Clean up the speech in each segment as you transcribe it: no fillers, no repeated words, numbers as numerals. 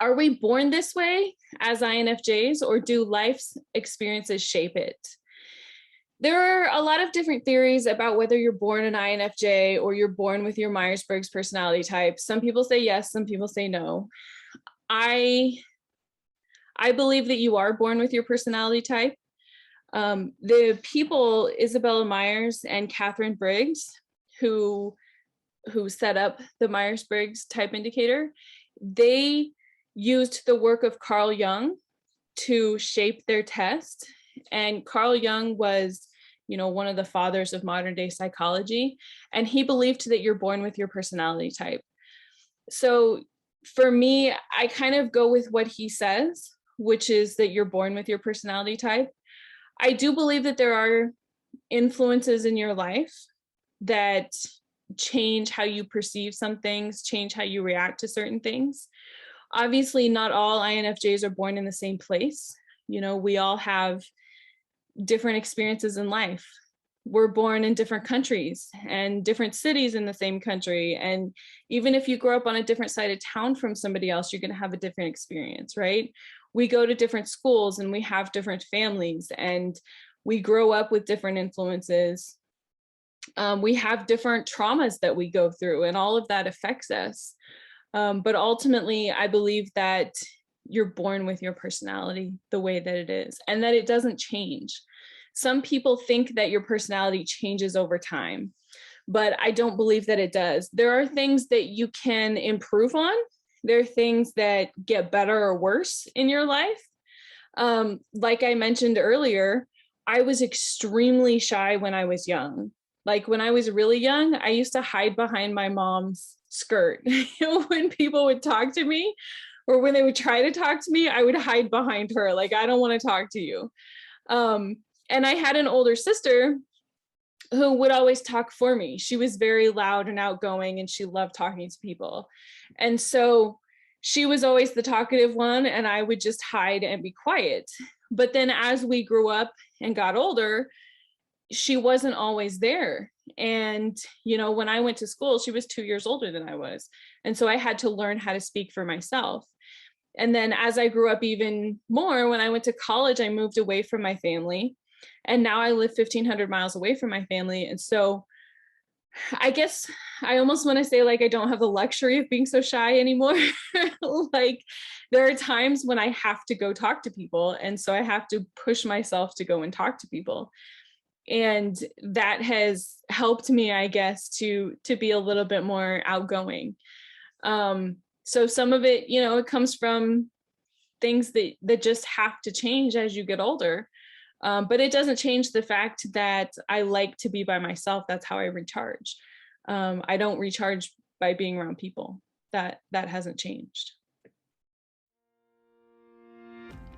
Are we born this way as INFJs, or do life's experiences shape it? There are a lot of different theories about whether you're born an INFJ or you're born with your Myers-Briggs personality type. Some people say yes, some people say no. I believe that you are born with your personality type. The people, Isabella Myers and Catherine Briggs, who set up the Myers-Briggs type indicator, they used the work of Carl Jung to shape their test. And Carl Jung was, one of the fathers of modern day psychology. And he believed that you're born with your personality type. So for me, I kind of go with what he says, which is that you're born with your personality type. I do believe that there are influences in your life that change how you perceive some things, change how you react to certain things. Obviously, not all INFJs are born in the same place. We all have different experiences in life. We're born in different countries and different cities in the same country. And even if you grow up on a different side of town from somebody else, you're going to have a different experience, right? We go to different schools and we have different families and we grow up with different influences. We have different traumas that we go through, and all of that affects us. But ultimately, I believe that you're born with your personality the way that it is, and that it doesn't change. Some people think that your personality changes over time, but I don't believe that it does. There are things that you can improve on. There are things that get better or worse in your life. Like I mentioned earlier, I was extremely shy when I was young. Like when I was really young, I used to hide behind my mom's skirt. When people would talk to me, or when they would try to talk to me, I would hide behind her. Like, I don't want to talk to you. And I had an older sister who would always talk for me. She was very loud and outgoing, and she loved talking to people. And so she was always the talkative one, and I would just hide and be quiet. But then as we grew up and got older, she wasn't always there. And, when I went to school, she was 2 years older than I was. And so I had to learn how to speak for myself. And then as I grew up even more, when I went to college, I moved away from my family. And now I live 1,500 miles away from my family. And so I guess I almost want to say, like, I don't have the luxury of being so shy anymore. Like, there are times when I have to go talk to people. And so I have to push myself to go and talk to people. And that has helped me, I guess, to be a little bit more outgoing. So some of it, it comes from things that just have to change as you get older. But it doesn't change the fact that I like to be by myself. That's how I recharge. I don't recharge by being around people. That hasn't changed.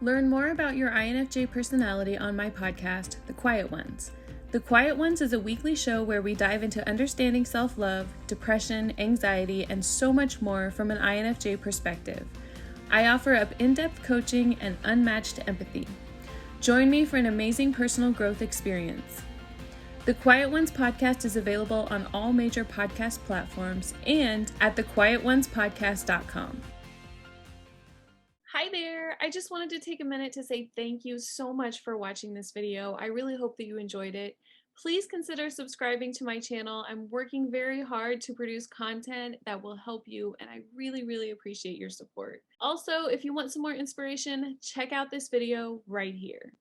Learn more about your INFJ personality on my podcast, The Quiet Ones. The Quiet Ones is a weekly show where we dive into understanding self-love, depression, anxiety, and so much more from an INFJ perspective. I offer up in-depth coaching and unmatched empathy. Join me for an amazing personal growth experience. The Quiet Ones podcast is available on all major podcast platforms and at thequietonespodcast.com. Hi there! I just wanted to take a minute to say thank you so much for watching this video. I really hope that you enjoyed it. Please consider subscribing to my channel. I'm working very hard to produce content that will help you, and I really, really appreciate your support. Also, if you want some more inspiration, check out this video right here.